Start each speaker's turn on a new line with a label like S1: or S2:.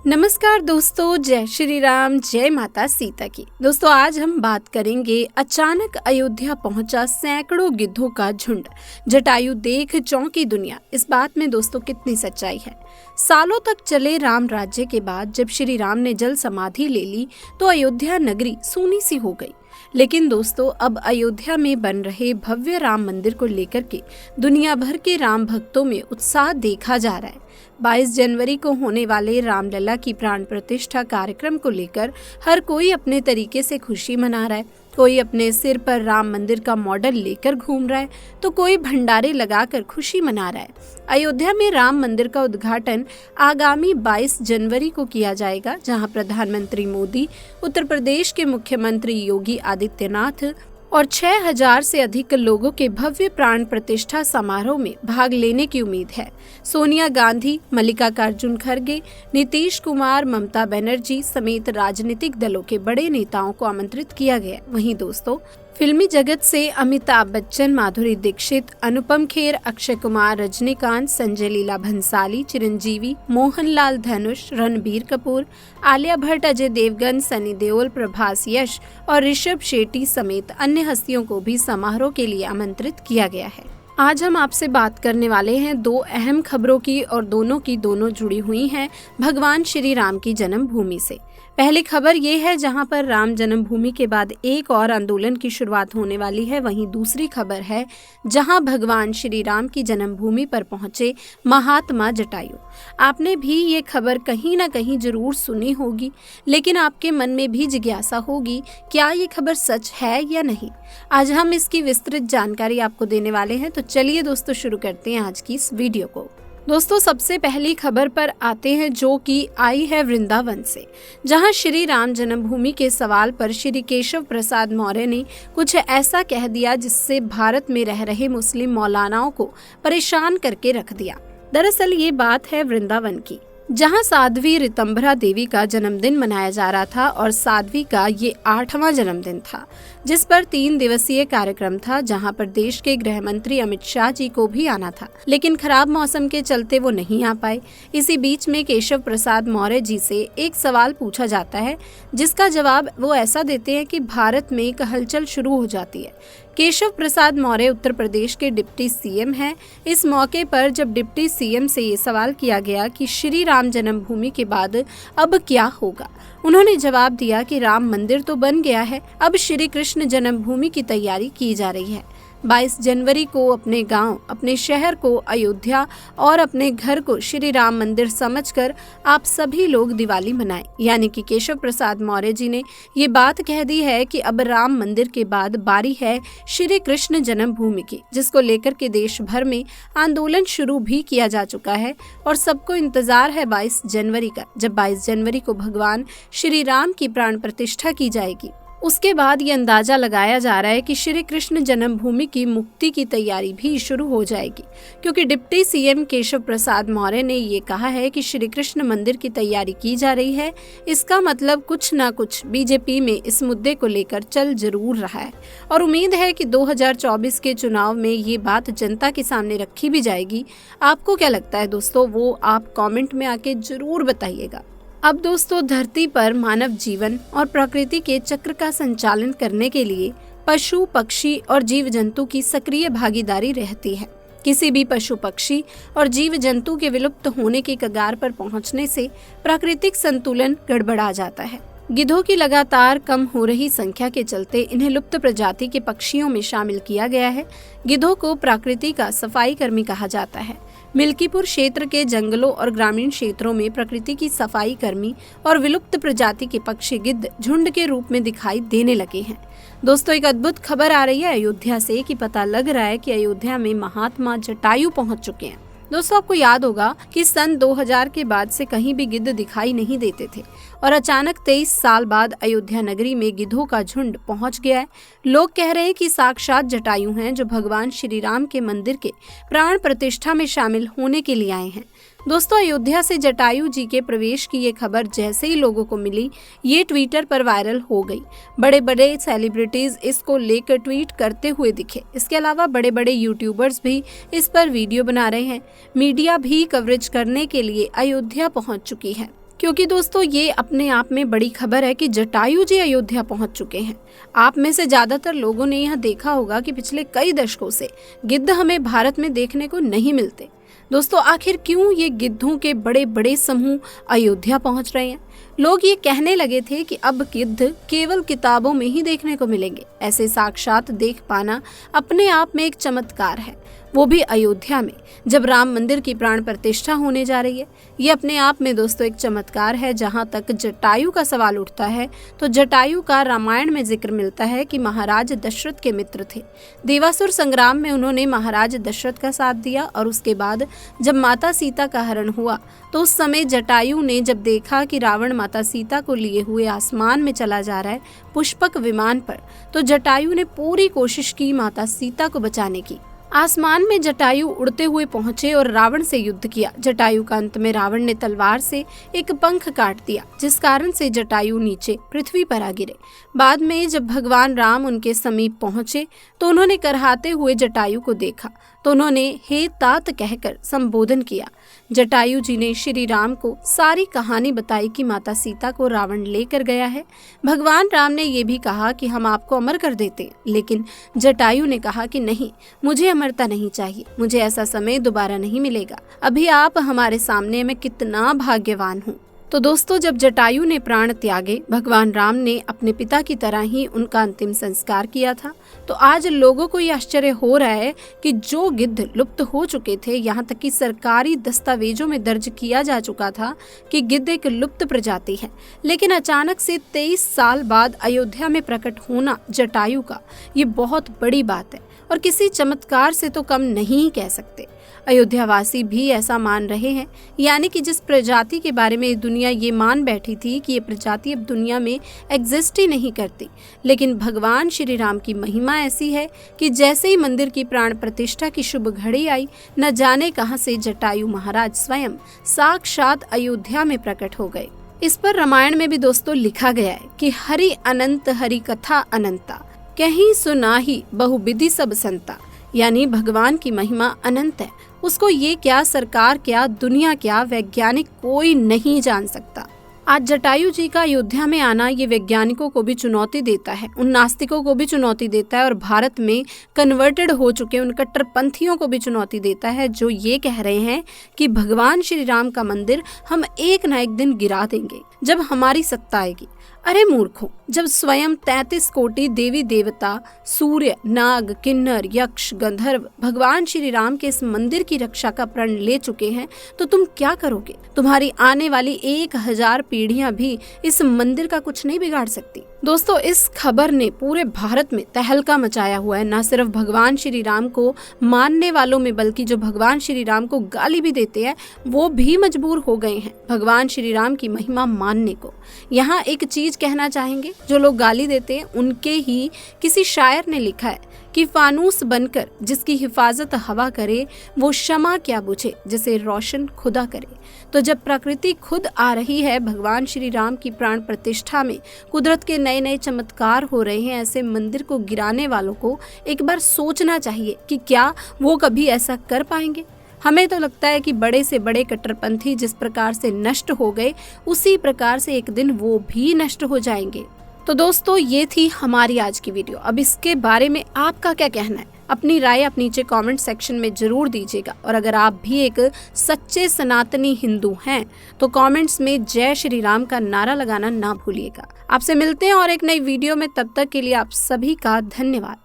S1: नमस्कार दोस्तों, जय श्री राम, जय माता सीता की। दोस्तों आज हम बात करेंगे अचानक अयोध्या पहुंचा सैकड़ों गिद्धों का झुंड, जटायु देख चौंकी दुनिया। इस बात में दोस्तों कितनी सच्चाई है। सालों तक चले राम राज्य के बाद जब श्री राम ने जल समाधि ले ली तो अयोध्या नगरी सूनी सी हो गई। लेकिन दोस्तों अब अयोध्या में बन रहे भव्य राम मंदिर को लेकर के दुनिया भर के राम भक्तों में उत्साह देखा जा रहा है। 22 जनवरी को होने वाले रामलला की प्राण प्रतिष्ठा कार्यक्रम को लेकर हर कोई अपने तरीके से खुशी मना रहा है। कोई अपने सिर पर राम मंदिर का मॉडल लेकर घूम रहा है तो कोई भंडारे लगाकर खुशी मना रहा है। अयोध्या में राम मंदिर का उद्घाटन आगामी 22 जनवरी को किया जाएगा, जहां प्रधानमंत्री मोदी, उत्तर प्रदेश के मुख्यमंत्री योगी आदित्यनाथ और 6000 से अधिक लोगों के भव्य प्राण प्रतिष्ठा समारोह में भाग लेने की उम्मीद है। सोनिया गांधी, मल्लिकार्जुन खड़गे, नीतीश कुमार, ममता बनर्जी समेत राजनीतिक दलों के बड़े नेताओं को आमंत्रित किया गया। वहीं दोस्तों फिल्मी जगत से अमिताभ बच्चन, माधुरी दीक्षित, अनुपम खेर, अक्षय कुमार, रजनीकांत, संजय लीला भंसाली, चिरंजीवी, मोहनलाल, धनुष, रणबीर कपूर, आलिया भट्ट, अजय देवगन, सनी देओल, प्रभास, यश और ऋषभ शेट्टी समेत अन्य हस्तियों को भी समारोह के लिए आमंत्रित किया गया है। आज हम आपसे बात करने वाले हैं दो अहम खबरों की और दोनों की दोनों जुड़ी हुई हैं भगवान श्री राम की जन्मभूमि से। पहली खबर ये है जहां पर राम जन्मभूमि के बाद एक और आंदोलन की शुरुआत होने वाली है। वहीं दूसरी खबर है जहां भगवान श्री राम की जन्मभूमि पर पहुंचे महात्मा जटायु। आपने भी ये खबर कहीं ना कहीं जरूर सुनी होगी, लेकिन आपके मन में भी जिज्ञासा होगी क्या ये खबर सच है या नहीं। आज हम इसकी विस्तृत जानकारी आपको देने वाले हैं, तो चलिए दोस्तों शुरू करते हैं आज की इस वीडियो को। दोस्तों सबसे पहली खबर पर आते हैं जो कि आई है वृंदावन से, जहां श्री राम जन्मभूमि के सवाल पर श्री केशव प्रसाद मौर्य ने कुछ ऐसा कह दिया जिससे भारत में रह रहे मुस्लिम मौलानाओं को परेशान करके रख दिया। दरअसल ये बात है वृंदावन की, जहां साध्वी ऋतंभरा देवी का जन्मदिन मनाया जा रहा था और साध्वी का ये 8वां जन्मदिन था, जिस पर 3 दिवसीय कार्यक्रम था, जहां पर देश के गृह मंत्री अमित शाह जी को भी आना था, लेकिन खराब मौसम के चलते वो नहीं आ पाए। इसी बीच में केशव प्रसाद मौर्य जी से एक सवाल पूछा जाता है, जिसका जवाब वो ऐसा देते हैं कि भारत में एक हलचल शुरू हो जाती है। केशव प्रसाद मौर्य उत्तर प्रदेश के डिप्टी सीएम हैं। इस मौके पर जब डिप्टी सीएम से ये सवाल किया गया कि श्री राम जन्मभूमि के बाद अब क्या होगा, उन्होंने जवाब दिया कि राम मंदिर तो बन गया है, अब श्री कृष्ण जन्मभूमि की तैयारी की जा रही है। 22 जनवरी को अपने गांव, अपने शहर को अयोध्या और अपने घर को श्री राम मंदिर समझकर आप सभी लोग दिवाली मनाएं। यानी कि केशव प्रसाद मौर्य जी ने ये बात कह दी है कि अब राम मंदिर के बाद बारी है श्री कृष्ण जन्मभूमि की, जिसको लेकर के देश भर में आंदोलन शुरू भी किया जा चुका है और सबको इंतजार है 22 जनवरी का, जब 22 जनवरी को भगवान श्री राम की प्राण प्रतिष्ठा की जाएगी। उसके बाद ये अंदाजा लगाया जा रहा है कि श्री कृष्ण जन्मभूमि की मुक्ति की तैयारी भी शुरू हो जाएगी, क्योंकि डिप्टी सीएम केशव प्रसाद मौर्य ने ये कहा है कि श्री कृष्ण मंदिर की तैयारी की जा रही है। इसका मतलब कुछ ना कुछ बीजेपी में इस मुद्दे को लेकर चल जरूर रहा है और उम्मीद है कि 2024 के चुनाव में ये बात जनता के सामने रखी भी जाएगी। आपको क्या लगता है दोस्तों, वो आप कॉमेंट में आके जरूर बताइएगा। अब दोस्तों धरती पर मानव जीवन और प्रकृति के चक्र का संचालन करने के लिए पशु, पक्षी और जीव जंतु की सक्रिय भागीदारी रहती है। किसी भी पशु, पक्षी और जीव जंतु के विलुप्त होने के कगार पर पहुंचने से प्राकृतिक संतुलन गड़बड़ा जाता है। गिद्धों की लगातार कम हो रही संख्या के चलते इन्हें लुप्त प्रजाति के पक्षियों में शामिल किया गया है। गिद्धों को प्रकृति का सफाई कर्मी कहा जाता है। मिल्कीपुर क्षेत्र के जंगलों और ग्रामीण क्षेत्रों में प्रकृति की सफाई कर्मी और विलुप्त प्रजाति के पक्षी गिद्ध झुंड के रूप में दिखाई देने लगे हैं। दोस्तों एक अद्भुत खबर आ रही है अयोध्या से कि पता लग रहा है कि अयोध्या में महात्मा जटायु पहुंच चुके हैं। दोस्तों आपको याद होगा कि सन 2000 के बाद से कहीं भी गिद्ध दिखाई नहीं देते थे और अचानक 23 साल बाद अयोध्या नगरी में गिद्धों का झुंड पहुंच गया है। लोग कह रहे हैं कि साक्षात जटायु हैं जो भगवान श्री राम के मंदिर के प्राण प्रतिष्ठा में शामिल होने के लिए आए हैं। दोस्तों अयोध्या से जटायु जी के प्रवेश की ये खबर जैसे ही लोगों को मिली, ये ट्विटर पर वायरल हो गई। बड़े बड़े सेलिब्रिटीज इसको लेकर ट्वीट करते हुए दिखे। इसके अलावा बड़े बड़े यूट्यूबर्स भी इस पर वीडियो बना रहे हैं। मीडिया भी कवरेज करने के लिए अयोध्या पहुंच चुकी है। क्योंकि दोस्तों ये अपने आप में बड़ी खबर है कि जटायु जी अयोध्या पहुंच चुके हैं। आप में से ज्यादातर लोगों ने यह देखा होगा कि पिछले कई दशकों से गिद्ध हमें भारत में देखने को नहीं मिलते। दोस्तों आखिर क्यों ये गिद्धों के बड़े बड़े समूह अयोध्या पहुंच रहे हैं? लोग ये कहने लगे थे कि अब गिद्ध केवल किताबों में ही देखने को मिलेंगे। ऐसे साक्षात देख पाना अपने आप में एक चमत्कार है, वो भी अयोध्या में, जब राम मंदिर की प्राण प्रतिष्ठा होने जा रही है। ये अपने आप में दोस्तों एक चमत्कार है। जहाँ तक जटायु का सवाल उठता है तो जटायु का रामायण में जिक्र मिलता है कि महाराज दशरथ के मित्र थे। देवासुर संग्राम में उन्होंने महाराज दशरथ का साथ दिया और उसके बाद जब माता सीता का हरण हुआ तो उस समय जटायु ने जब देखा कि रावण माता सीता को लिए हुए आसमान में चला जा रहा है पुष्पक विमान पर, तो जटायु ने पूरी कोशिश की माता सीता को बचाने की। आसमान में जटायु उड़ते हुए पहुंचे और रावण से युद्ध किया। जटायु का अंत में रावण ने तलवार से एक पंख काट दिया, जिस कारण से जटायु नीचे पृथ्वी पर आ गिरे। बाद में जब भगवान राम उनके समीप पहुंचे तो उन्होंने करहाते हुए जटायु को देखा तो उन्होंने हे तात कहकर संबोधन किया। जटायु जी ने श्री राम को सारी कहानी बताई कि माता सीता को रावण लेकर गया है। भगवान राम ने ये भी कहा कि हम आपको अमर कर देते, लेकिन जटायु ने कहा कि नहीं, मुझे अमरता नहीं चाहिए, मुझे ऐसा समय दोबारा नहीं मिलेगा। अभी आप हमारे सामने, मैं कितना भाग्यवान हूँ। तो दोस्तों जब जटायु ने प्राण त्यागे, भगवान राम ने अपने पिता की तरह ही उनका अंतिम संस्कार किया था। तो आज लोगों को ये आश्चर्य हो रहा है कि जो गिद्ध लुप्त हो चुके थे, यहाँ तक कि सरकारी दस्तावेजों में दर्ज किया जा चुका था कि गिद्ध एक लुप्त प्रजाति है, लेकिन अचानक से 23 साल बाद अयोध्या में प्रकट होना जटायु का, ये बहुत बड़ी बात है और किसी चमत्कार से तो कम नहीं कह सकते। अयोध्यावासी भी ऐसा मान रहे हैं, यानी कि जिस प्रजाति के बारे में दुनिया ये मान बैठी थी कि ये प्रजाति अब दुनिया में एग्जिस्ट ही नहीं करती, लेकिन भगवान श्री राम की महिमा ऐसी है कि जैसे ही मंदिर की प्राण प्रतिष्ठा की शुभ घड़ी आई, न जाने कहां से जटायु महाराज स्वयं साक्षात अयोध्या में प्रकट हो गए। इस पर रामायण में भी दोस्तों लिखा गया है कि हरि अनंत हरि कथा अनंता, कहीं सुनाही बहुविधि सब संता, यानी भगवान की महिमा अनंत है। उसको ये क्या सरकार क्या दुनिया क्या वैज्ञानिक कोई नहीं जान सकता। आज जटायु जी का अयोध्या में आना ये वैज्ञानिकों को भी चुनौती देता है, उन नास्तिकों को भी चुनौती देता है और भारत में कन्वर्टेड हो चुके उन कट्टरपंथियों को भी चुनौती देता है, जो ये कह रहे हैं कि भगवान श्री राम का मंदिर हम एक न एक दिन गिरा देंगे जब हमारी सत्ता आएगी। अरे मूर्खों, जब स्वयं 33 कोटि देवी देवता, सूर्य, नाग, किन्नर, यक्ष, गंधर्व भगवान श्री राम के इस मंदिर की रक्षा का प्रण ले चुके हैं, तो तुम क्या करोगे? तुम्हारी आने वाली 1000 पीढ़ियां भी इस मंदिर का कुछ नहीं बिगाड़ सकती। दोस्तों इस खबर ने पूरे भारत में तहलका मचाया हुआ है। न सिर्फ भगवान श्री राम को मानने वालों में, बल्कि जो भगवान श्री राम को गाली भी देते हैं वो भी मजबूर हो गए हैं भगवान श्री राम की महिमा मानने को। यहाँ एक चीज कहना चाहेंगे, जो लोग गाली देते हैं उनके ही किसी शायर ने लिखा है कि फानूस बनकर जिसकी हिफाजत हवा करे, वो शमा क्या बुझे जिसे रोशन खुदा करे। तो जब प्रकृति खुद आ रही है भगवान श्री राम की प्राण प्रतिष्ठा में, कुदरत के नए नए चमत्कार हो रहे हैं, ऐसे मंदिर को गिराने वालों को एक बार सोचना चाहिए कि क्या वो कभी ऐसा कर पाएंगे। हमें तो लगता है कि बड़े से बड़े कट्टरपंथी जिस प्रकार से नष्ट हो गए, उसी प्रकार से एक दिन वो भी नष्ट हो जाएंगे। तो दोस्तों ये थी हमारी आज की वीडियो। अब इसके बारे में आपका क्या कहना है? अपनी राय आप नीचे कमेंट सेक्शन में जरूर दीजिएगा। और अगर आप भी एक सच्चे सनातनी हिंदू हैं तो कमेंट्स में जय श्री राम का नारा लगाना ना भूलिएगा। आपसे मिलते हैं और एक नई वीडियो में, तब तक के लिए आप सभी का धन्यवाद।